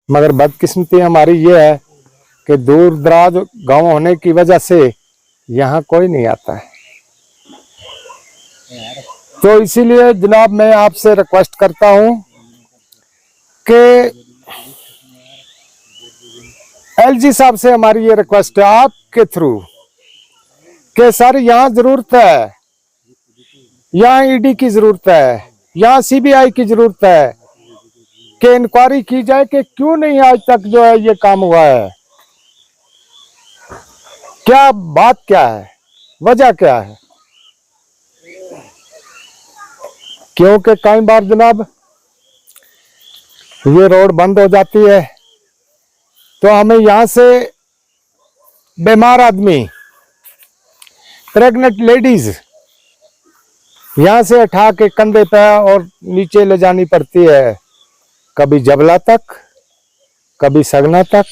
मगर बदकिस्मती हमारी ये है कि दूर दराज गांव होने की वजह से यहाँ कोई नहीं आता है। तो इसीलिए जनाब मैं आपसे रिक्वेस्ट करता हूँ कि एलजी साहब से हमारी ये रिक्वेस्ट है आपके थ्रू कि सर यहाँ जरूरत है, यहाँ ईडी की जरूरत है, यहाँ सीबीआई की जरूरत है कि इंक्वायरी की जाए कि क्यों नहीं आज तक जो है ये काम हुआ है, क्या बात क्या है, वजह क्या है। क्योंकि कई बार जनाब ये रोड बंद हो जाती है तो हमें यहाँ से बीमार आदमी, प्रेग्नेंट लेडीज यहाँ से उठा के कंधे पे और नीचे ले जानी पड़ती है, कभी जबला तक, कभी सगना तक,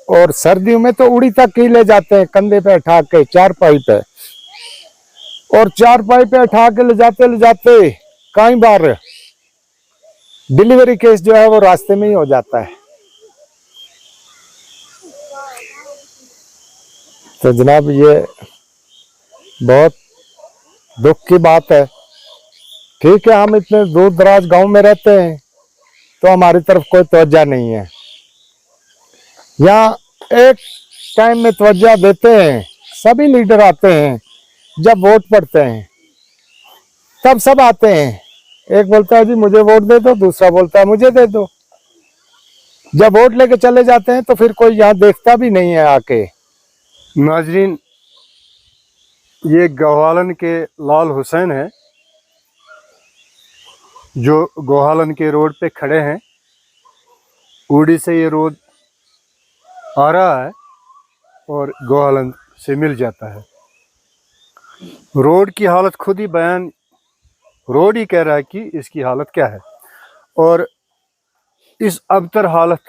और सर्दियों में तो उड़ी तक ही ले जाते हैं कंधे पे उठा के चारपाई पे, और चारपाई पे उठा के ले जाते कई बार डिलीवरी केस जो है वो रास्ते में ही हो जाता है। तो जनाब ये बहुत दुख की बात है। ठीक है, हम इतने दूर दराज गांव में रहते हैं तो हमारी तरफ कोई तवज्जो नहीं है। यहाँ एक टाइम में तवज्जो देते हैं, सभी लीडर आते हैं, जब वोट पड़ते हैं तब सब आते हैं, एक बोलता है जी मुझे वोट दे दो, दूसरा बोलता है मुझे दे दो। जब वोट लेके चले जाते हैं तो फिर कोई यहाँ देखता भी नहीं है आके। नाजरीन, ये गोहालन के लाल हुसैन है जो गोहालन के रोड पे खड़े हैं। उड़ी से ये रोड आ रहा है और गोहालन से मिल जाता है। रोड की हालत खुद ही बयान, रोड ही कह रहा है कि इसकी हालत क्या है। और इस अबतर हालत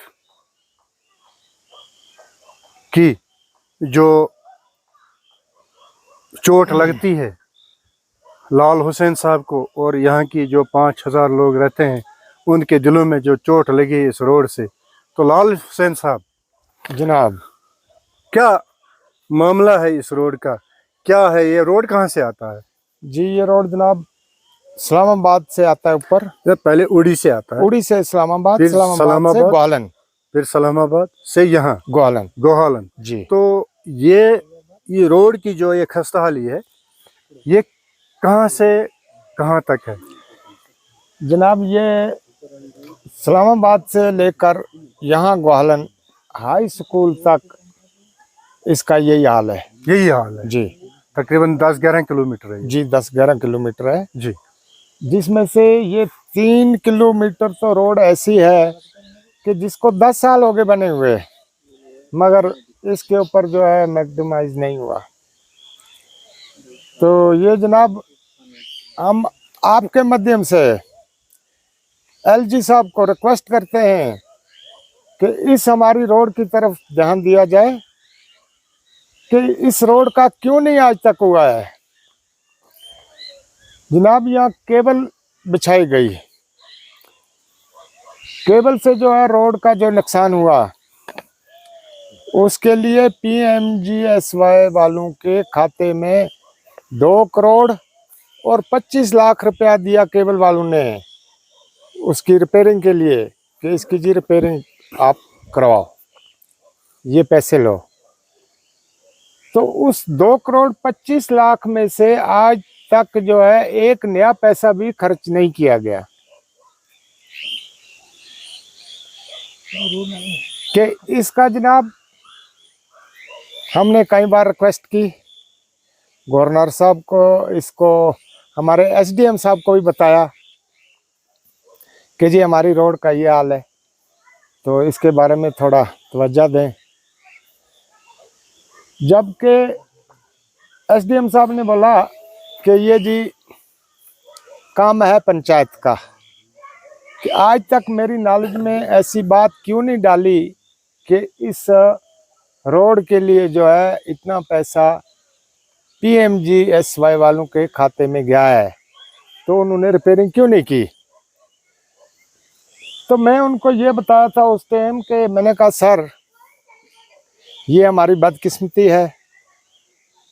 की जो चोट लगती है लाल हुसैन साहब को और यहाँ की जो 5000 लोग रहते हैं उनके दिलों में जो चोट लगी इस रोड से, तो लाल हुसैन साहब जनाब क्या मामला है इस रोड का, क्या है ये रोड कहाँ से आता है? जी ये रोड जनाब इस्लामाबाद से आता है ऊपर। पहले उड़ी से आता है, उड़ी से इस्लामाबाद, फिर इस्लामाबाद से गोहालन, फिर इस्लामाबाद से यहाँ गोहालन जी। तो ये रोड की जो ये खस्ता हाली है ये कहाँ से कहाँ तक है? जनाब ये इस्लामाबाद से लेकर यहाँ गोहालन हाई स्कूल तक इसका यही हाल है। यही हाल है जी, तकरीबन 10-11 किलोमीटर है जी 10-11 किलोमीटर है जी। जिसमें से ये 3 किलोमीटर तो रोड ऐसी है कि जिसको 10 साल हो गए बने हुए, मगर इसके ऊपर जो है मैक्सिमाइज नहीं हुआ। तो ये जनाब हम आपके माध्यम से एलजी साहब को रिक्वेस्ट करते हैं कि इस हमारी रोड की तरफ ध्यान दिया जाए कि इस रोड का क्यों नहीं आज तक हुआ है। जनाब यहाँ केबल बिछाई गई, केबल से जो है रोड का जो नुकसान हुआ उसके लिए PMGSY वालों के खाते में 2 करोड़ और 25 लाख रुपया दिया केबल वालों ने उसकी रिपेयरिंग के लिए कि इसकी जी रिपेयरिंग आप करवाओ, ये पैसे लो। तो उस 2 करोड़ 25 लाख में से आज तक जो है एक नया पैसा भी खर्च नहीं किया गया कि इसका जनाब हमने कई बार रिक्वेस्ट की गवर्नर साहब को, इसको हमारे SDM साहब को भी बताया कि जी हमारी रोड का ये हाल है, तो इसके बारे में थोड़ा तवज्जो दें। जबकि SDM साहब ने बोला कि ये जी काम है पंचायत का, कि आज तक मेरी नॉलेज में ऐसी बात क्यों नहीं डाली कि इस रोड के लिए जो है इतना पैसा PMGSY वालों के खाते में गया है, तो उन्होंने रिपेयरिंग क्यों नहीं की। तो मैं उनको ये बताया था उस टाइम कि मैंने कहा सर ये हमारी बदकिस्मती है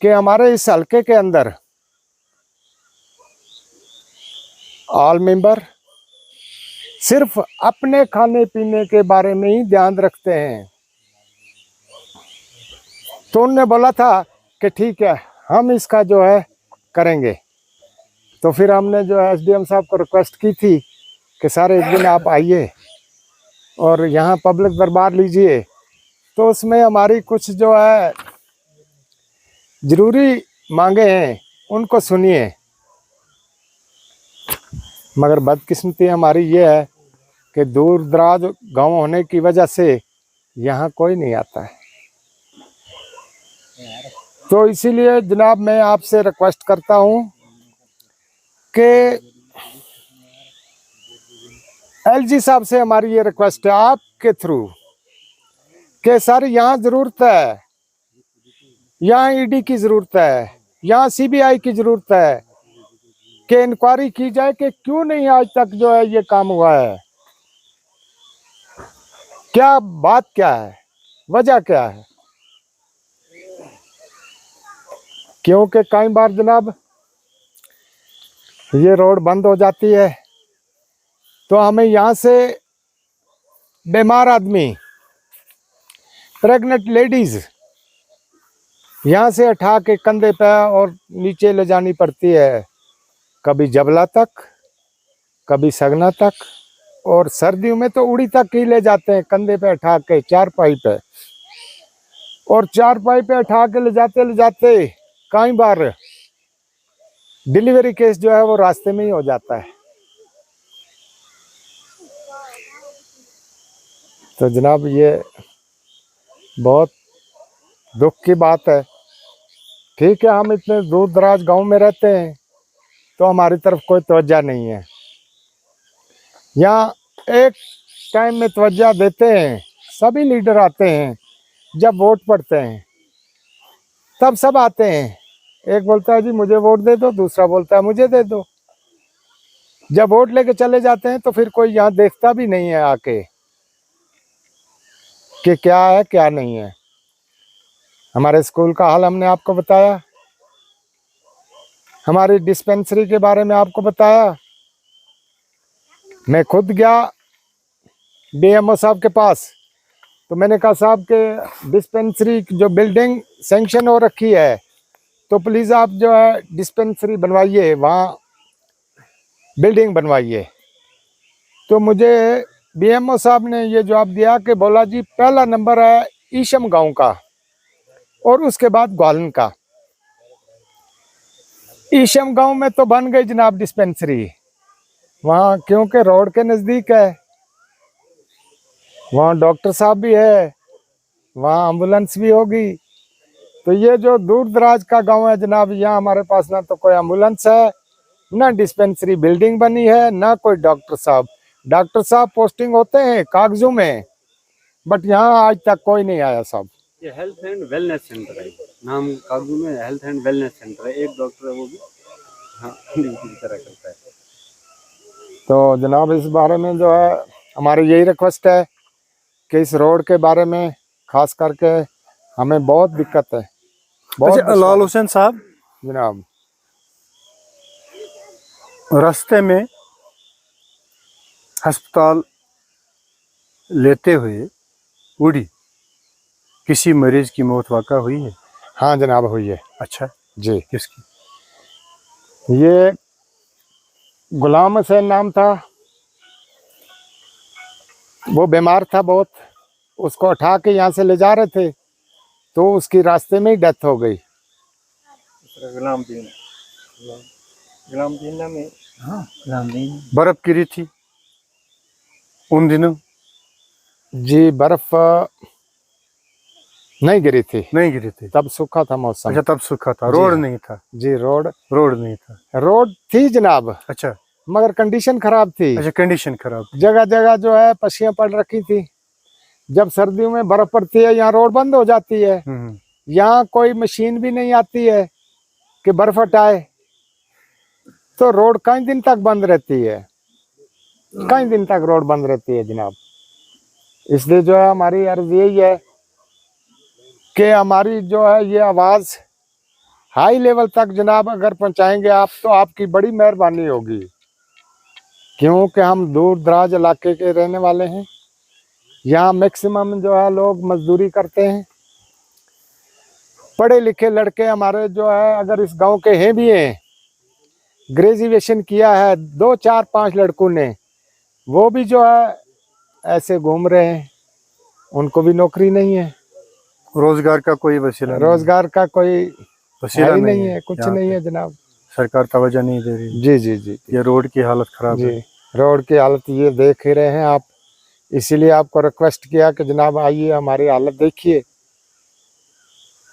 कि हमारे इस हलके के अंदर ऑल मेंबर सिर्फ अपने खाने पीने के बारे में ही ध्यान रखते हैं। तो उनने बोला था कि ठीक है हम इसका जो है करेंगे। तो फिर हमने जो है एसडीएम साहब को रिक्वेस्ट की थी कि सर एक दिन आप आइए और यहाँ पब्लिक दरबार लीजिए। तो उसमें हमारी कुछ जो है ज़रूरी मांगे हैं उनको सुनिए। मगर बदकिस्मती हमारी ये है कि दूर दराज गांव होने की वजह से यहाँ कोई नहीं आता है। तो इसीलिए जनाब मैं आपसे रिक्वेस्ट करता हूँ कि एलजी साहब से हमारी ये रिक्वेस्ट है आपके थ्रू कि सर यहाँ ज़रूरत है, यहाँ ईडी की ज़रूरत है, यहाँ सीबीआई की ज़रूरत है कि इंक्वायरी की जाए कि क्यों नहीं आज तक जो है ये काम हुआ है, क्या बात क्या है, वजह क्या है। क्योंकि कई बार जनाब ये रोड बंद हो जाती है तो हमें यहाँ से बीमार आदमी, प्रेग्नेंट लेडीज़ यहाँ से उठा के कंधे पे और नीचे ले जानी पड़ती है, कभी जबला तक, कभी सगना तक, और सर्दियों में तो उड़ी तक ही ले जाते हैं कंधे पे उठा के चारपाई पे। और चारपाई पे उठा के ले जाते कई बार डिलीवरी केस जो है वो रास्ते में ही हो जाता है। तो जनाब ये बहुत दुख की बात है। ठीक है हम इतने दूर दराज गांव में रहते हैं तो हमारी तरफ कोई तवज्जो नहीं है। यहाँ एक टाइम में तवज्जो देते हैं, सभी लीडर आते हैं, जब वोट पड़ते हैं तब सब आते हैं। एक बोलता है जी मुझे वोट दे दो, दूसरा बोलता है मुझे दे दो। जब वोट लेके चले जाते हैं तो फिर कोई यहाँ देखता भी नहीं है आके कि क्या है क्या नहीं है। हमारे स्कूल का हाल हमने आपको बताया, हमारी डिस्पेंसरी के बारे में आपको बताया। मैं खुद गया बीएमओ साहब के पास तो मैंने कहा साहब के डिस्पेंसरी जो बिल्डिंग सैंक्शन हो रखी है तो प्लीज़ आप जो है डिस्पेंसरी बनवाइए, वहाँ बिल्डिंग बनवाइए। तो मुझे बीएमओ साहब ने ये जवाब दिया कि बोला जी पहला नंबर है ईशम गांव का और उसके बाद ग्वालन का। ईशम गांव में तो बन गई जनाब डिस्पेंसरी, वहाँ क्योंकि रोड के नज़दीक है, वहाँ डॉक्टर साहब भी है, वहाँ एम्बुलेंस भी होगी। तो ये जो दूर दराज का गांव है जनाब, यहाँ हमारे पास ना तो कोई एम्बुलेंस है, ना डिस्पेंसरी बिल्डिंग बनी है, ना कोई डॉक्टर साहब। डॉक्टर साहब पोस्टिंग होते हैं कागजों में, बट यहाँ आज तक कोई नहीं आया साहब। ये हेल्थ एंड वेलनेस सेंटर है, नाम कागजू में हेल्थ एंड वेलनेस सेंटर है। एक डॉक्टर है वो भी हाँ ड्यूटी की तरह करता है। तो जनाब इस बारे में जो है हमारी यही रिक्वेस्ट है कि इस रोड के बारे में खास करके हमें बहुत दिक्कत है। बहुत अच्छा लाल हुसैन साहब, जनाब रास्ते में अस्पताल लेते हुए उड़ी किसी मरीज की मौत वाक़ा हुई है? हाँ जनाब हुई है। अच्छा जी किसकी? ये गुलाम हुसैन नाम था, वो बीमार था बहुत, उसको उठा के यहाँ से ले जा रहे थे तो उसकी रास्ते में ही डेथ हो गई। गुलाम दीन नाम है। हाँ गुलाम दीन। बर्फ गिरी थी उन दिनों? जी बर्फ नहीं गिरी थी, नहीं गिरी थी, तब सूखा था मौसम। अच्छा तब सूखा था, रोड नहीं था? जी रोड नहीं था। रोड थी जनाब, अच्छा मगर कंडीशन खराब थी। अच्छा कंडीशन खराब, जगह जगह जो है पशियां पड़ रखी थी। जब सर्दियों में बर्फ पड़ती है यहाँ रोड बंद हो जाती है, यहाँ कोई मशीन भी नहीं आती है कि बर्फ हटाए, तो रोड कई दिन तक बंद रहती है। कई दिन तक रोड बंद रहती है जनाब। इसलिए जो है हमारी अर्ज यही है कि हमारी जो है ये आवाज़ हाई लेवल तक जनाब अगर पहुंचाएंगे आप तो आपकी बड़ी मेहरबानी होगी, क्योंकि हम दूर दराज इलाके के रहने वाले हैं। यहाँ मैक्सिमम जो है लोग मजदूरी करते हैं। पढ़े लिखे लड़के हमारे जो है अगर इस गांव के हैं भी हैं, ग्रेजुएशन किया है 2 4 5 लड़कों ने, वो भी जो है ऐसे घूम रहे हैं, उनको भी नौकरी नहीं है, रोजगार का कोई वसीला रोजगार का कोई वसीला ही नहीं है, कुछ यहाँ नहीं पे। है जनाब। सरकार तवज्जो नहीं दे रही। जी जी जी ये रोड की हालत खराब है। जी, रोड की हालत ये देख ही रहे हैं आप, इसीलिए आपको रिक्वेस्ट किया कि जनाब आइए हमारी हालत देखिए।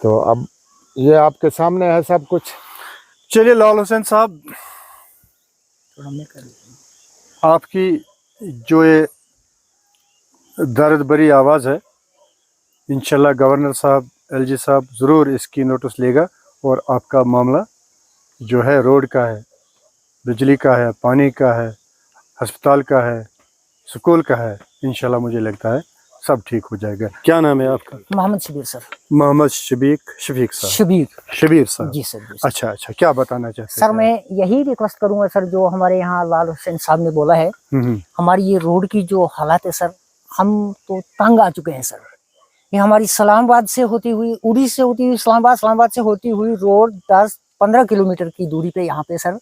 तो अब ये आपके सामने है सब कुछ। चलिए लाल हुसैन साहब, आपकी जो ये दर्द भरी आवाज़ है, इंशाल्लाह गवर्नर साहब, एलजी साहब ज़रूर इसकी नोटिस लेगा और आपका मामला जो है रोड का है, बिजली का है, पानी का है, अस्पताल का है, स्कूल का है, इंशाल्लाह मुझे लगता है सब ठीक हो जाएगा। क्या नाम है आपका? मोहम्मद शबीर सर। मोहम्मद शफीक साहब। शबीर साहब। जी सर, जी सर। अच्छा अच्छा, क्या बताना चाहते हैं सर मैं यही रिक्वेस्ट करूंगा सर, जो हमारे यहाँ लाल हुसैन साहब ने बोला है, हमारी ये रोड की जो हालात है सर, हम तो तंग आ चुके हैं सर। ये हमारी इस्लामाबाद से होती हुई, उड़ी से होती हुई इस्लामाबाद, इस्लामाबाद से होती हुई रोड 10-15 किलोमीटर की दूरी पे यहाँ पे सर,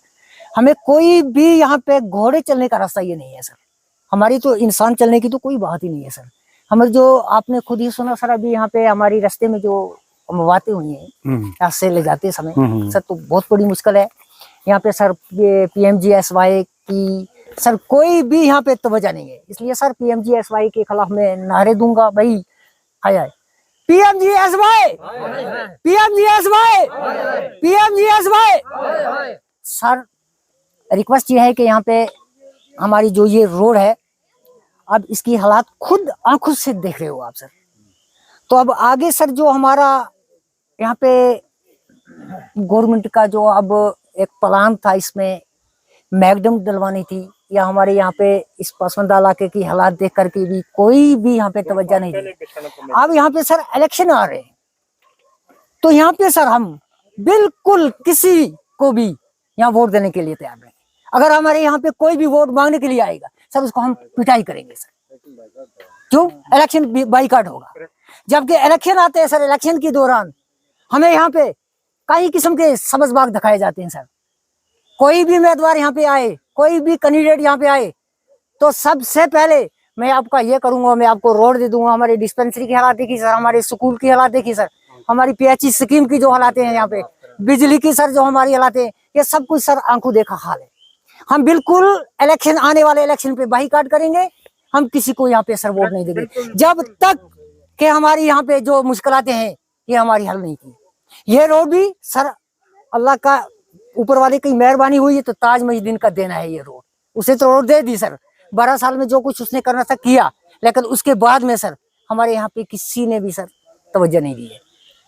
हमें कोई भी यहाँ पे घोड़े चलने का रास्ता ये नहीं है सर। हमारी तो इंसान चलने की तो कोई बात ही नहीं है सर। हमारे जो आपने खुद ही सुना सर, अभी यहाँ पे हमारी रास्ते में जो मवातें हुई हैं यहाँ से ले जाते समय सर, तो बहुत बड़ी मुश्किल है यहाँ पे सर। ये PMGSY की सर कोई भी यहाँ पे तवज्जो नहीं है, इसलिए सर PMGSY के खिलाफ मैं नारे दूंगा भाई। आया PMGSY, PMGSY, PMGSY। Sir request ये है कि यहाँ पे हमारी जो ये रोड है, अब इसकी हालात खुद आंखों से देख रहे हो आप सर। तो अब आगे सर जो हमारा यहाँ पे गवर्नमेंट का जो अब एक प्लान था, इसमें मैगडम डलवानी थी, या हमारे यहाँ पे इस पसमंदा इलाके की हालात देख करके भी कोई भी यहाँ पे तवज्जो नहीं दी। अब यहाँ पे सर इलेक्शन आ रहे हैं, तो यहाँ पे सर हम बिल्कुल किसी को भी यहाँ वोट देने के लिए तैयार नहीं। अगर हमारे यहाँ पे कोई भी वोट मांगने के लिए आएगा सर, उसको हम पिटाई करेंगे सर। क्यों? इलेक्शन बाइकआउट होगा। जबकि इलेक्शन आते हैं सर, इलेक्शन के दौरान हमें यहाँ पे कई किस्म के सबज बाग दिखाए जाते हैं सर। कोई भी उम्मीदवार यहाँ पे आए, कोई भी कैंडिडेट यहाँ पे आए, तो सबसे पहले मैं आपका ये करूंगा, मैं आपको रोड दे दूंगा। हमारी डिस्पेंसरी की हालात देखी सर, हमारे स्कूल की हालात देखी सर, हमारी PHE स्कीम की जो हालात हैं यहाँ पे, बिजली की सर जो हमारी हालात है, ये सब कुछ सर आंखों देखा हाल है। हम बिल्कुल इलेक्शन, आने वाले इलेक्शन पे बाइकआउट करेंगे। हम किसी को यहाँ पे सर वोट नहीं देंगे जब तक कि हमारी यहाँ पे जो मुश्किलातें हैं ये हमारी हल नहीं की। ये रोड भी सर अल्लाह का, ऊपर वाले की मेहरबानी हुई है, तो ताज मस्जिद का देना है ये रोड। उसे तो रोड दे दी सर, 12 साल में जो कुछ उसने करना था किया, लेकिन उसके बाद में सर हमारे यहाँ पे किसी ने भी सर तवज्जो नहीं दी है।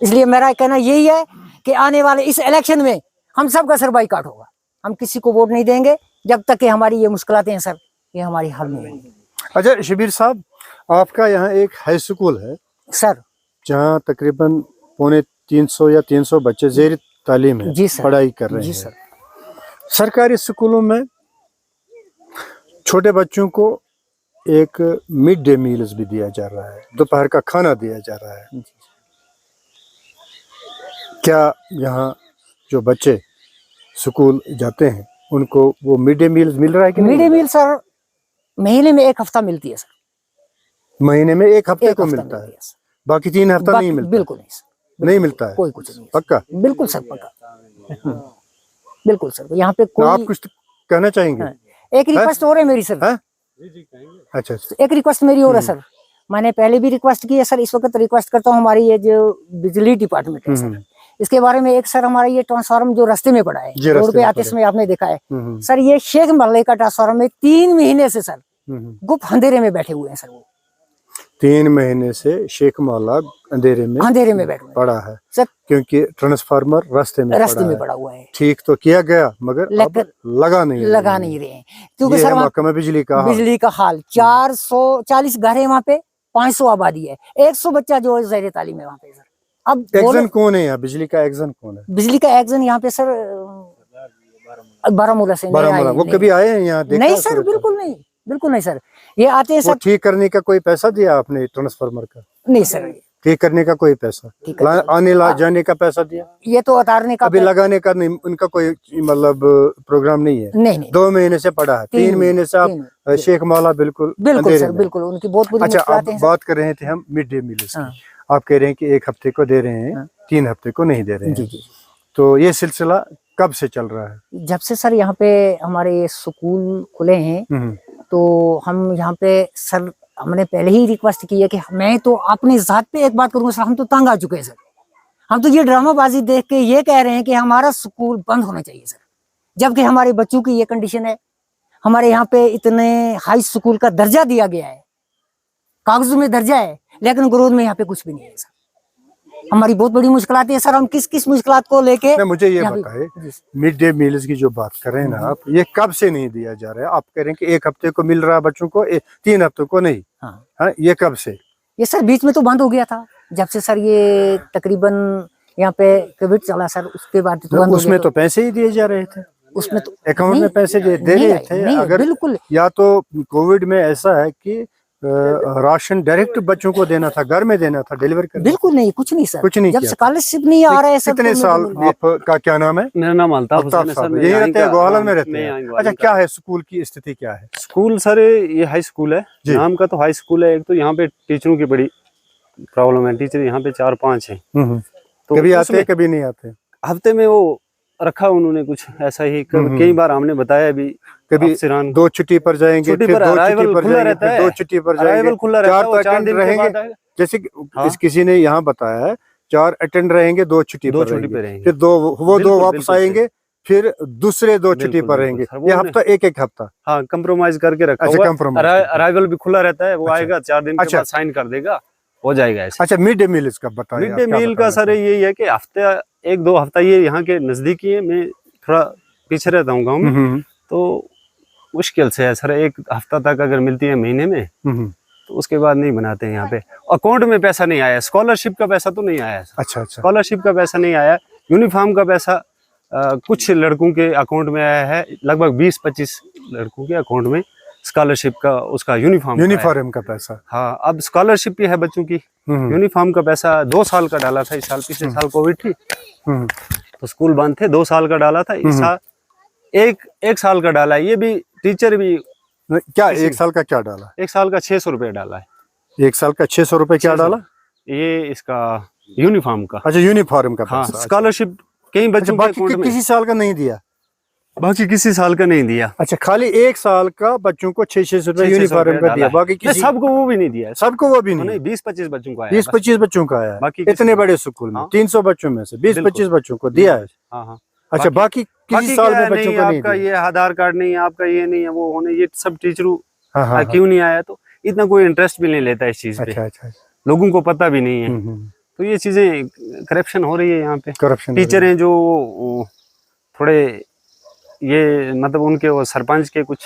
इसलिए मेरा कहना यही है कि आने वाले इस इलेक्शन में हम सब का सर बाइकआउट होगा। हम किसी को वोट नहीं देंगे जब तक कि हमारी ये मुश्किलातें हैं सर, ये हमारी हल नहीं होंगी। अच्छा शबीर साहब, आपका यहाँ एक हाई स्कूल है सर, जहाँ तकरीबन 350 या 300 बच्चे जेर तालीम है, जी सर, पढ़ाई कर रहे जी हैं। सर। सरकारी स्कूलों में छोटे बच्चों को एक मिड डे मील्स भी दिया जा रहा है, दोपहर का खाना दिया जा रहा है। क्या यहाँ जो बच्चे स्कूल जाते हैं उनको वो मिड डे मील्स मिल रहा है कि नहीं? मिड डे मील सर महीने में 1 हफ्ता मिलती है सर। महीने में 1 हफ्ते एक को हफ्ता मिलता है, सर। बाकी 3 हफ्ता नहीं मिलता? बिल्कुल नहीं सर, नहीं मिलता है, कोई कुछ नहीं। पक्का? बिल्कुल सर, पक्का। बिल्कुल सर। यहाँ पे कोई, आप कुछ कहना चाहेंगे? एक रिक्वेस्ट और है मेरी सर। अच्छा, एक रिक्वेस्ट मेरी और है सर, मैंने पहले भी रिक्वेस्ट की है सर, इस वक्त रिक्वेस्ट करता हूँ। हमारी ये जो बिजली डिपार्टमेंट है सर, इसके बारे में एक सर हमारा ये ट्रांसफार्मर जो रास्ते में पड़ा है, रोड पे आते समय आपने देखा है सर, ये शेख मोहल्ले का ट्रांसफार्मर में 3 महीने से सर गुप्त अंधेरे में बैठे हुए हैं सर। वो 3 महीने से शेख मौला अंधेरे में बैठे हुए पड़ा है सर, क्योंकि ट्रांसफार्मर रास्ते में पड़ा हुआ है। ठीक तो किया गया मगर अब लगा नहीं रहे हैं क्योंकि ये सर है वहाँ महकमा बिजली का हाल। 440 घर है वहाँ पे, 500 आबादी है, 100 बच्चा जो है ज़ैर तालीम है वहाँ पे सर। अब एक्जन कौन है यहाँ? बिजली का एक्जन कौन है? बिजली का एक्जन यहाँ पे सर बारामूला से बारामूला। वो कभी आए हैं यहाँ? देखा नहीं सर, बिल्कुल नहीं सर। ये आते हैं सर। ठीक करने का कोई पैसा दिया आपने ट्रांसफार्मर का? नहीं सर, ठीक करने का कोई पैसा, आने जाने का पैसा दिया? ये तो उतारने का अभी लगाने का नहीं, उनका कोई मतलब प्रोग्राम नहीं है? नहीं। 2 महीने से पड़ा है, 3 महीने से आप शेख मौला बिल्कुल सर, बिल्कुल उनकी बहुत बुरी मुश्किलात हैं। बात कर रहे थे हम मिड डे मील की। आप कह रहे हैं कि 1 हफ्ते को दे रहे हैं, 3 हफ्ते को नहीं दे रहे हैं। तो ये सिलसिला कब से चल रहा है? जब से सर यहाँ पे हमारे स्कूल खुले हैं तो हम यहाँ पे सर हमने पहले ही रिक्वेस्ट की है कि मैं तो अपनी जात पे एक बात करूंगा सर, हम तो तंग आ चुके हैं सर। हम तो ये ड्रामाबाजी देख के ये कह रहे हैं कि हमारा स्कूल बंद होना चाहिए सर, जबकि हमारे बच्चों की ये कंडीशन है। हमारे यहाँ पे इतने हाई स्कूल का दर्जा दिया गया है, कागजों में दर्जा है, लेकिन ग्रोथ में यहाँ पे कुछ भी नहीं है सर। हमारी बहुत बड़ी मुश्किलात है सर। हम किस मुश्किलात को लेके मुझे ये बताए, मिड डे मील्स की जो बात कर रहे हैं ना आप, ये कब से नहीं दिया जा रहा है? आप कह रहे हैं कि 1 हफ्ते को मिल रहा है बच्चों को, 3 हफ्तों को नहीं। हाँ, ये कब से? ये सर बीच में तो बंद हो गया था, जब से सर ये तकरीबन यहाँ पे कोविड चला सर, उसके बाद तो बंद। उसमें तो पैसे ही दिए जा रहे थे, उसमें तो अकाउंट में पैसे दे रहे थे। अगर बिल्कुल, या तो कोविड में ऐसा है कि राशन डायरेक्ट बच्चों को देना था, घर में देना था, डिलीवर करना। बिल्कुल नहीं, कुछ नहीं सर, कुछ नहीं। जब स्कॉलरशिप नहीं आ रहा है सर। कितने साल आपका क्या नाम है? मेरा नाम अल्ताफ साहब। यही रहते हैं, गोहालन में रहते हैं? अच्छा, क्या है स्कूल की स्थिति, क्या है स्कूल? सर ये हाई स्कूल है, नाम का तो हाई स्कूल है। एक तो यहाँ पे टीचरों की बड़ी प्रॉब्लम है, टीचर यहाँ पे 4-5 है। तो कभी आते कभी नहीं आते? हफ्ते में वो रखा उन्होंने कुछ ऐसा ही, कई बार हमने बताया भी, कभी 2 छुट्टी पर जाएंगे, फिर 2 छुट्टी पर जाएंगे, 2 छुट्टी पर जाएंगे, 4 अटेंड रहेंगे। जैसे किसी ने यहाँ बताया है 4 अटेंड रहेंगे, 2 छुट्टी पर रहेंगे, फिर 2 वापस आएंगे, फिर दूसरे 2 छुट्टी पर रहेंगे। ये हफ्ता एक हफ्ता हाँ कंप्रोमाइज करके रखा हुआ। अराइवल भी खुला रहता है, वो आएगा 4 दिन के बाद साइन कर देगा, हो जाएगा ऐसे। अच्छा, मिड डे मील इसका बताइए। मिड डे मील का सर यही है कि हफ्ते 1-2 हफ्ता, ये यहाँ के नजदीकी है, मैं थोड़ा पीछे रहता हूँ गाँव में, तो मुश्किल से है सर। 1 हफ्ता तक अगर मिलती है महीने में, तो उसके बाद नहीं बनाते हैं यहाँ पे। अकाउंट में पैसा नहीं आया, स्कॉलरशिप का पैसा तो नहीं आया सर। अच्छा, स्कॉलरशिप का पैसा नहीं आया। यूनिफॉर्म का पैसा कुछ लड़कों के अकाउंट में आया है, लगभग 20-25 लड़कों के अकाउंट में स्कॉलरशिप का, उसका यूनिफॉर्म का पैसा। हाँ, अब स्कॉलरशिप भी है बच्चों की। यूनिफॉर्म का पैसा 2 साल का डाला था इस साल, पिछले साल कोविड थी तो स्कूल बंद थे, 2 साल का डाला था। इस साल एक साल का डाला है। ये भी टीचर भी क्या 1 साल का क्या डाला? 1 साल का 600 रुपये डाला है। 1 साल का 600 रुपये क्या डाला? ये इसका यूनिफॉर्म का। अच्छा, यूनिफॉर्म का। हाँ, स्कॉलरशिप कई बच्चों के किसी साल का नहीं दिया, बाकी किसी साल का नहीं दिया। अच्छा, खाली 1 साल का बच्चों को 600 रुपये यूनिफॉर्म का दिया, बाकी किसी सबको वो भी नहीं दिया। सबको वो भी नहीं, 20-25 बच्चों का, 20-25 बच्चों का आया। बाकी इतने बड़े स्कूल में 300 बच्चों में से 20-25 बच्चों को दिया है। अच्छा, बाकी किसी साल में बच्चों को नहीं दिया। ये आधार कार्ड नहीं, आपका ये नहीं है, वो होने, ये सब टीचरों क्यों नहीं आया, तो इतना कोई इंटरेस्ट भी नहीं लेता इस चीज पे। अच्छा, लोगों को पता भी नहीं है। तो ये चीजें करप्शन हो रही है यहाँ पे। करप्शन टीचर हैं जो थोड़े ये मतलब उनके वो सरपंच के कुछ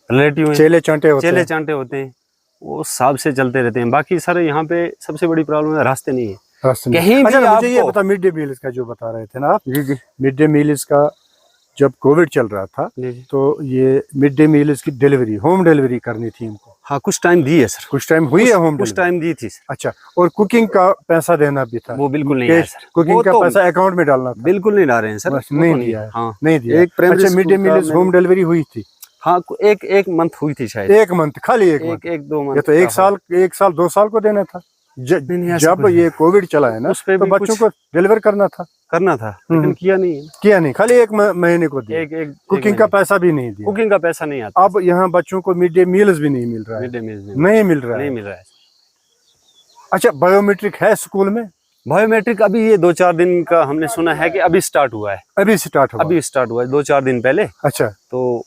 रिलेटिव चेले चांटे होते हैं, वो हिसाब से चलते रहते हैं। बाकी सर यहाँ पे सबसे बड़ी प्रॉब्लम है रास्ते नहीं है कहीं भी। मुझे ये बता, मिड डे मील्स का जो बता रहे थे ना आप, जी, मिड डे मील्स का जब कोविड चल रहा था तो ये मिड डे मील्स की डिलीवरी, होम डिलीवरी करनी थी इनको। हाँ, कुछ टाइम दी है सर, कुछ टाइम हुई है होम, कुछ टाइम दी थी। अच्छा, और कुकिंग का पैसा देना भी था? वो बिल्कुल नहीं है सर, कुकिंग का पैसा अकाउंट में डालना था? बिल्कुल नहीं डाल रहे हैं सर, नहीं दिया। हाँ, नहीं दिया। अच्छा, mid day meals home delivery हुई थी? हाँ, एक मंथ हुई थी शायद। 1 मंथ, खाली 1 मंथ? 1-2 मंथ। ये तो 1 साल 2 साल को देना था। जब ये कोविड चला है ना, तो बच्चों को डिलीवर करना था, लेकिन किया नहीं, खाली 1 महीने को दिया। कुकिंग का पैसा भी नहीं दिया। कुकिंग का पैसा नहीं आता। अब यहाँ बच्चों को मिड डे मील्स भी नहीं मिल रहा है। नहीं मिल रहा है। अच्छा, बायोमेट्रिक है स्कूल में? बायोमेट्रिक अभी ये 2-4 दिन का हमने सुना है कि अभी स्टार्ट हुआ है। अभी स्टार्ट हुआ है 2-4 दिन पहले। अच्छा, तो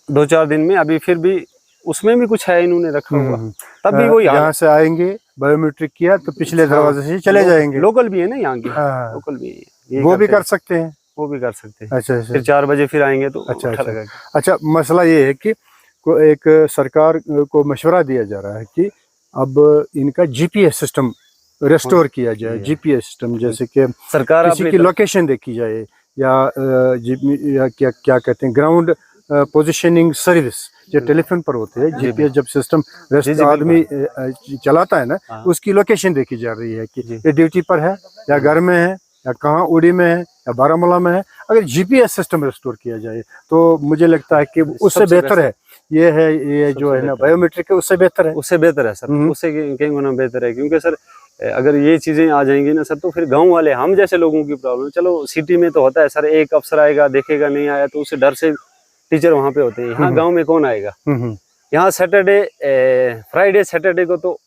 2-4 दिन में अभी फिर भी उसमें भी कुछ है इन्होंने रखा हुआ, तब भी वो यहाँ से आएंगे, बायोमेट्रिक किया तो पिछले दरवाजे से चले जाएंगे। लोकल भी है ना यहाँ के, हाँ। लोकल भी है, वो भी कर सकते हैं, वो भी कर सकते हैं। अच्छा अच्छा फिर 4 बजे फिर आएंगे तो अच्छा अच्छा अच्छा लगेगा। अच्छा। मसला ये है कि एक सरकार को मशवरा दिया जा रहा है कि अब इनका जीपीएस सिस्टम रेस्टोर किया जाए। जीपीएस सिस्टम जैसे कि सरकार किसी की लोकेशन देखी जाए, या क्या क्या कहते हैं, ग्राउंड पोजीशनिंग सर्विस जो टेलीफोन पर होते हैं, जीपीएस जब सिस्टम आदमी चलाता है ना, उसकी लोकेशन देखी जा रही है कि ये ड्यूटी पर है या घर में है या कहाँ उड़ी में है या बारामूला में है। अगर जीपीएस सिस्टम रेस्टोर किया जाए तो मुझे लगता है कि उससे बेहतर है ये जो है ना बायोमेट्रिक है, उससे बेहतर है। उससे बेहतर है सर, उससे कहीं गुना बेहतर है। क्योंकि सर अगर ये चीजें आ जाएंगी ना सर, तो फिर गांव वाले हम जैसे लोगों की प्रॉब्लम, चलो सिटी में तो होता है सर, एक अफसर आएगा देखेगा, नहीं आया तो उसे डर से टीचर वहां पे होते हैं। यहाँ गांव में कौन आएगा? यहाँ सैटरडे फ्राइडे सैटरडे को तो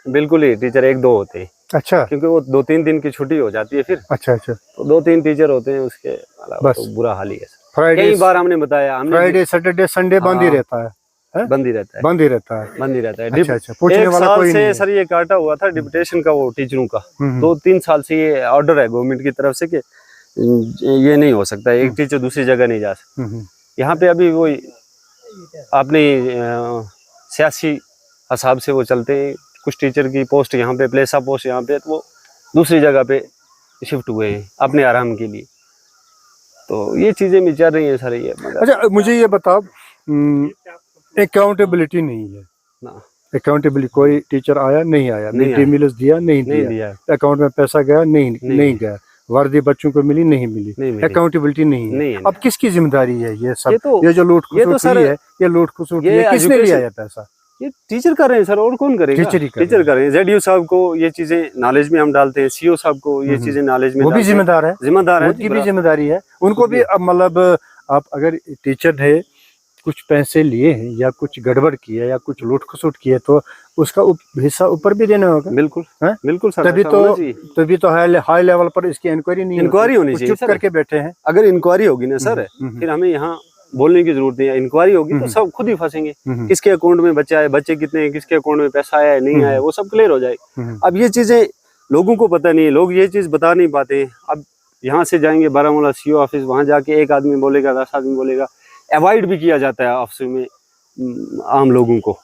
बिल्कुल ही टीचर 1-2 होते हैं। अच्छा, क्योंकि वो 2-3 दिन की छुट्टी हो जाती है फिर। अच्छा अच्छा, तो 2-3 टीचर होते हैं, उसके अलावा बस तो बुरा हाल ही है सर। फ्राइडे कई बार हमने बताया, फ्राइडे सैटरडे संडे बंद ही रहता है, बंद ही रहता है, बंद ही रहता है, बंद ही रहता है। अच्छा अच्छा, पूछने वाला साल कोई से नहीं सर ये काटा हुआ था डिप्यूटेशन का, वो टीचरों का 2-3 साल से ये ऑर्डर है गवर्नमेंट की तरफ से कि ये नहीं हो सकता, एक टीचर दूसरी जगह नहीं जा सकता। यहाँ पे अभी वो अपने सियासी हिसाब से वो चलते हैं, कुछ टीचर की पोस्ट यहाँ पे, प्लेसा पोस्ट यहाँ पे, तो वो दूसरी जगह पे शिफ्ट हुए हैं अपने आराम के लिए। तो ये चीजें भी चल रही हैं सर। ये अच्छा, मुझे ये बताओ, अकाउंटेबिलिटी नहीं है ना, अकाउंटेबिलिटी, कोई टीचर आया नहीं आया, मिड डे मील्स दिया नहीं दिया, अकाउंट में पैसा गया नहीं गया, वर्दी बच्चों को मिली नहीं मिली, अकाउंटेबिलिटी नहीं है। अब किसकी जिम्मेदारी है ये सब? ये जो लूट खसुट है, ये लूट खसुट किसने लिया है पैसा? ये टीचर कर रहे हैं सर, और कौन करेगा? टीचर कर रहे हैं। जेडीओ साहब को ये चीजें नॉलेज में हम डालते हैं, सीओ साहब को ये चीजें नॉलेज में, वो भी जिम्मेदार है, उनकी भी जिम्मेदारी है, उनको भी। अब मतलब आप अगर टीचर है, कुछ पैसे लिए हैं या कुछ गड़बड़ किया या कुछ लूट खसुट किया, तो उसका हिस्सा ऊपर भी देना होगा। बिल्कुल बिल्कुल सर, तभी तो हाई लेवल पर इसकी इंक्वायरी नहीं, इंक्वायरी होनी चाहिए। चुप करके बैठे हैं। अगर इंक्वायरी होगी ना सर, फिर हमें यहाँ बोलने की जरूरत नहीं है। इंक्वायरी होगी तो सब खुद ही फंसेंगे, किसके अकाउंट में बच्चा है, बच्चे कितने हैं, किसके अकाउंट में पैसा आया है नहीं आया, वो सब क्लियर हो जाएगी। अब ये चीजें लोगों को पता नहीं है, लोग ये चीज बता नहीं पाते हैं। अब यहाँ से जाएंगे बारामूला सीओ ऑफिस, वहां जाके एक आदमी बोलेगा, 10 आदमी बोलेगा, अवॉइड भी किया जाता है ऑफिस में। आम लोगों को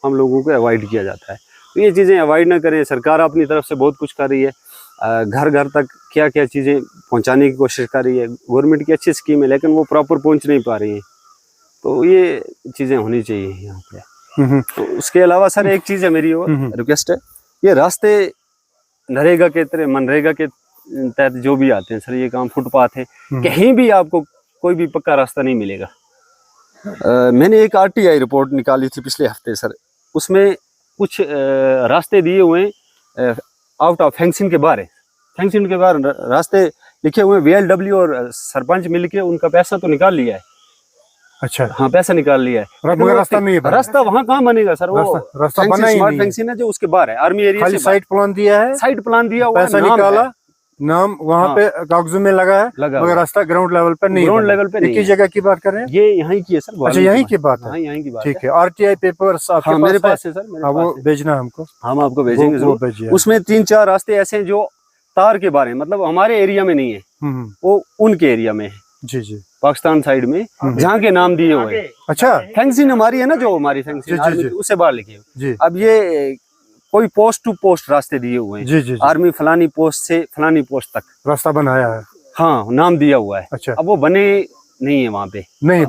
अवॉइड किया जाता है। तो ये चीजें अवॉइड ना करें। सरकार अपनी तरफ से बहुत कुछ कर रही है, घर घर तक क्या क्या चीजें पहुंचाने की कोशिश कर रही है। गवर्नमेंट की अच्छी स्कीम है, लेकिन वो प्रॉपर पहुंच नहीं पा रही है। तो ये चीजें होनी चाहिए यहाँ पे। तो उसके अलावा सर एक चीज है मेरी और रिक्वेस्ट है, ये रास्ते नरेगा के तरह, मनरेगा के तहत जो भी आते हैं सर, ये काम फुटपाथ है, कहीं भी आपको कोई भी पक्का रास्ता नहीं मिलेगा। मैंने एक आरटीआई रिपोर्ट निकाली थी पिछले हफ्ते सर, उसमें कुछ रास्ते दिए हुए हैं आउट ऑफ फैंक्शन के बाहर है, फैंक्शन के बाहर रास्ते लिखे हुए हैं। VLW और सरपंच मिलके उनका पैसा तो निकाल लिया है। अच्छा, हाँ, पैसा निकाल लिया है, मगर रास्ता नहीं है। रास्ता वहाँ कहाँ बनेगा सर? वो रास्ता बना ही नहीं, फैंक्शन है जो उसके बाहर है, आर्मी एरिया से। साइड प्लान दिया है, साइड प्लान दिया, पैसा निकाला, नाम वहाँ पे कागजों में लगा है, मगर रास्ता ग्राउंड लेवल पर नहीं, ग्राउंड लेवल पे नहीं। एक ही जगह की बात कर रहे हैं, ये यहाँ की है सर। अच्छा, यहीं की बात है, यहीं की बात। ठीक है। RTI पेपर्स हाँ, मेरे पास है सर, वो भेजना हमको, हम आपको भेजेंगे जरूर। उसमें 3-4 रास्ते ऐसे हैं जो तार के बारे में, मतलब हमारे एरिया में नहीं है, वो उनके एरिया में है। जी जी, पाकिस्तान साइड में, जहाँ के नाम दिए हुए हैं। अच्छा, फैंक्शन हमारी है ना, जो हमारी फैंक्शन उससे बाहर लिखे हुए। अब ये कोई पोस्ट टू पोस्ट रास्ते दिए हुए हैं। जी, आर्मी फलानी पोस्ट से फलानी पोस्ट तक रास्ता बनाया है। हाँ, नाम दिया हुआ है। अच्छा, अब वो बने नहीं है वहाँ पे, नहीं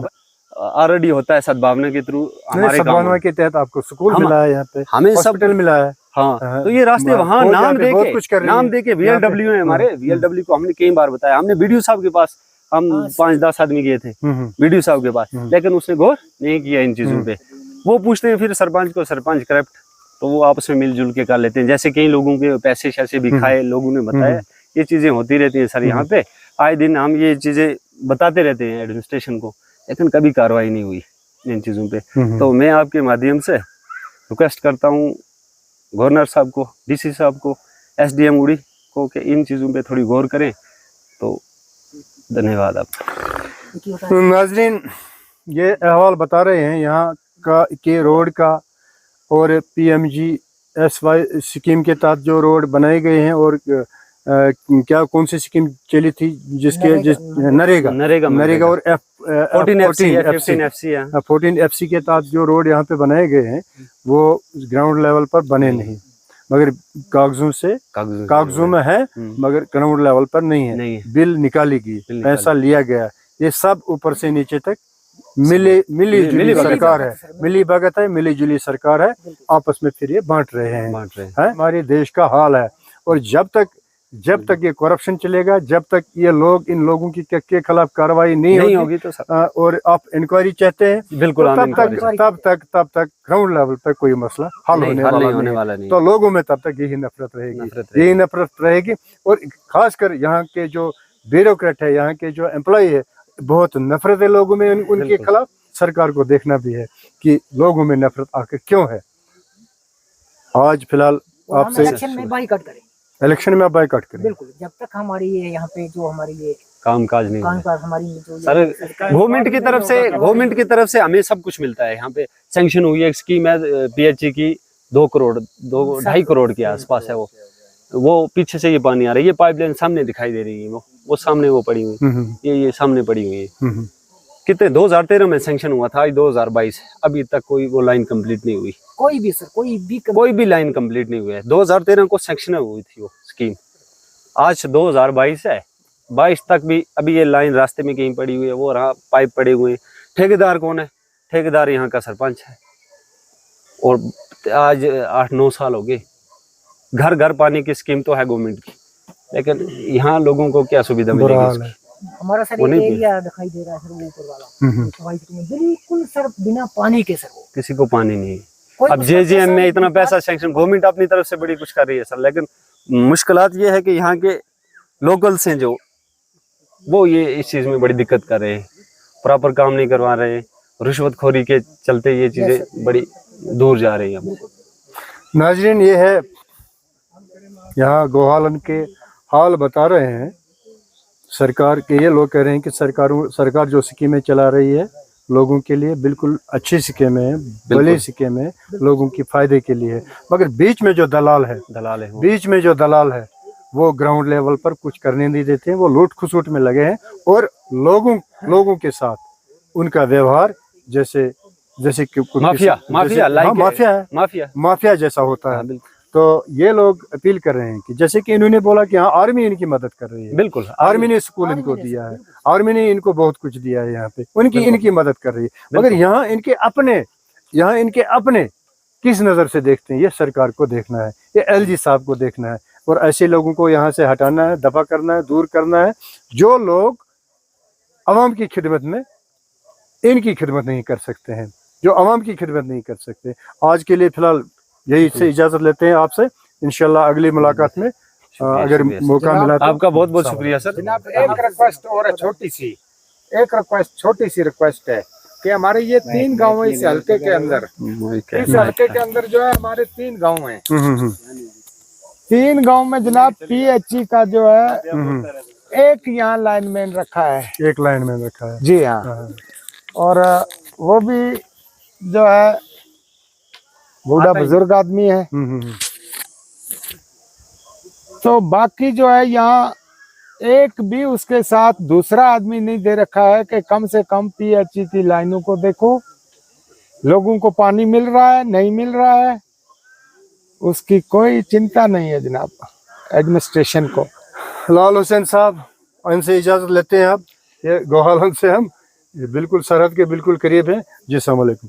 ऑलरेडी होता है सद्भावना के थ्रू। हमारे सद्भावना के तहत आपको स्कूल मिला है, यहाँ पे हमें हॉस्पिटल मिला है। हाँ, तो ये रास्ते वहाँ नाम देके VLW है हमारे, VLW को हमने कई बार बताया, हमने BDO साहब के पास, हम 5-10 आदमी गए थे BDO साहब के पास, लेकिन उसने गौर नहीं किया इन चीजों पे। वो पूछते हैं फिर सरपंच को, सरपंच करप्ट, तो वो आपस में मिलजुल के कर लेते हैं। जैसे कई लोगों के पैसे शैसे भी खाए, लोगों ने बताया, ये चीजें होती रहती हैं सर। यहाँ पे आए दिन हम ये चीजें बताते रहते हैं एडमिनिस्ट्रेशन को, लेकिन कभी कार्रवाई नहीं हुई इन चीजों पे। तो मैं आपके माध्यम से रिक्वेस्ट करता हूँ गवर्नर साहब को, DC साहब को, SDM उड़ी को कि इन चीजों पे थोड़ी गौर करें। तो धन्यवाद आप। नाज़रीन, ये अहवाल बता रहे हैं, यहाँ के रोड का और PMGSY स्कीम के तहत जो रोड बनाए गए हैं, और क्या कौन सी स्कीम चली थी नरेगा नरेगा और 14 FC के तहत जो रोड यहाँ पे बनाए गए हैं वो ग्राउंड लेवल पर बने नहीं, मगर कागजों में है, मगर ग्राउंड लेवल पर नहीं है। बिल निकाली गई, पैसा लिया गया, ये सब ऊपर से नीचे तक मिली जुली सरकार है, मिली भगत है, मिली जुली सरकार है, आपस में फिर ये बांट रहे हैं। हमारे देश का हाल है। और जब तक ये करप्शन चलेगा, जब तक ये लोग इन लोगों की के खिलाफ कार्रवाई नहीं होगी तो और आप इंक्वायरी चाहते हैं, बिल्कुल, तब तक ग्राउंड लेवल पर कोई मसला हल होने वाला नहीं। तो लोगों में तब तक यही नफरत रहेगी। और खासकर यहाँ के जो ब्यूरोक्रेट है, यहाँ के जो एम्प्लॉय है, बहुत नफरत है लोगों में उनके खिलाफ। सरकार को देखना भी है कि लोगों में नफरत आखिर क्यों है। आज फिलहाल आपसे इलेक्शन में बाइकआउट करें, बिल्कुल, जब तक हमारी ये यहाँ पे जो हमारी ये कामकाज नहीं हमारी जो सर, गवर्नमेंट की तरफ से हमें सब कुछ मिलता है। यहाँ पे सैंक्शन हुई है, एक स्कीम है PHE की 2.5 करोड़ के आसपास है। वो पीछे से ये पानी आ रहा है, ये पाइपलाइन सामने दिखाई दे रही है, वो सामने वो पड़ी हुई, ये सामने पड़ी हुई है। कितने 2013 में सैंक्शन हुआ था, आज 2022, अभी तक कोई वो लाइन कंप्लीट नहीं हुई। कोई भी लाइन कंप्लीट नहीं हुई है। 2013 को सैंक्शन हुई थी वो स्कीम, आज 2022 है, 22 तक भी अभी ये लाइन रास्ते में कहीं पड़ी हुई है, वो रहा पाइप पड़े हुए हैं। ठेकेदार कौन है? ठेकेदार यहाँ का सरपंच है। और आज 8-9 साल हो गए। घर घर पानी की स्कीम तो है गवर्नमेंट की, लेकिन यहाँ लोगों को क्या सुविधा मिलेगी? हमारा सर एरिया दिखाई दे रहा है सर, वो ऊपर वाला बिल्कुल सर बिना पानी के सर, किसी को पानी नहीं। अब JJM में इतना पैसा सैंक्शन, गवर्नमेंट अपनी तरफ से बड़ी कुछ कर रही है सर, लेकिन मुश्किलात ये है कि यहाँ के लोकल्स हैं जो वो ये इस चीज में बड़ी दिक्कत कर रहे हैं, प्रॉपर काम नहीं करवा रहे, रिश्वतखोरी के चलते ये चीजें बड़ी दूर जा रही है। नाजरीन, ये है यहाँ गोहालन के हाल बता रहे हैं सरकार के। ये लोग कह रहे हैं कि सरकार जो स्कीमें चला रही है लोगों के लिए बिल्कुल अच्छी स्कीमें हैं, भली स्कीमें हैं, लोगों की फायदे के लिए है, मगर बीच में जो दलाल है वो ग्राउंड लेवल पर कुछ करने नहीं देते हैं। वो लूट खसूट में लगे हैं और लोगों के साथ उनका व्यवहार जैसे माफिया जैसा होता है। तो ये लोग अपील कर रहे हैं कि जैसे कि इन्होंने बोला कि हाँ आर्मी इनकी मदद कर रही है, बिल्कुल, आर्मी ने स्कूल इनको दिया है, आर्मी ने इनको बहुत कुछ दिया है, यहाँ पे इनकी मदद कर रही है, मगर यहाँ इनके अपने किस नज़र से देखते हैं, ये सरकार को देखना है, ये LG साहब को देखना है, और ऐसे लोगों को यहाँ से हटाना है, दफा करना है, दूर करना है, जो लोग अवाम की खिदमत में इनकी खिदमत नहीं कर सकते हैं, जो अवाम की खिदमत नहीं कर सकते। आज के लिए फिलहाल यही से इजाजत लेते हैं आपसे, इंशाल्लाह अगली मुलाकात में अगर मौका मिला तो। आपका बहुत बहुत शुक्रिया सर। जनाब, एक रिक्वेस्ट और छोटी सी रिक्वेस्ट है कि हमारे ये 3 गाँव है इस हल्के के अंदर, जो है हमारे 3 गाँव हैं। 3 गांव में जनाब PHE का जो है एक यहाँ लाइनमैन रखा है, जी हाँ, और वो भी जो है बूढ़ा बुजुर्ग आदमी है। तो बाकी जो है यहाँ एक भी उसके साथ दूसरा आदमी नहीं दे रखा है कि कम से कम PHE की लाइनों को देखो, लोगों को पानी मिल रहा है नहीं मिल रहा है, उसकी कोई चिंता नहीं है जनाब एडमिनिस्ट्रेशन को। लाल हुसैन साहब, इनसे इजाजत लेते हैं आप। ये गोहालन से हम बिल्कुल सरहद के बिल्कुल करीब हैं जी। अस्सलाम वालेकुम।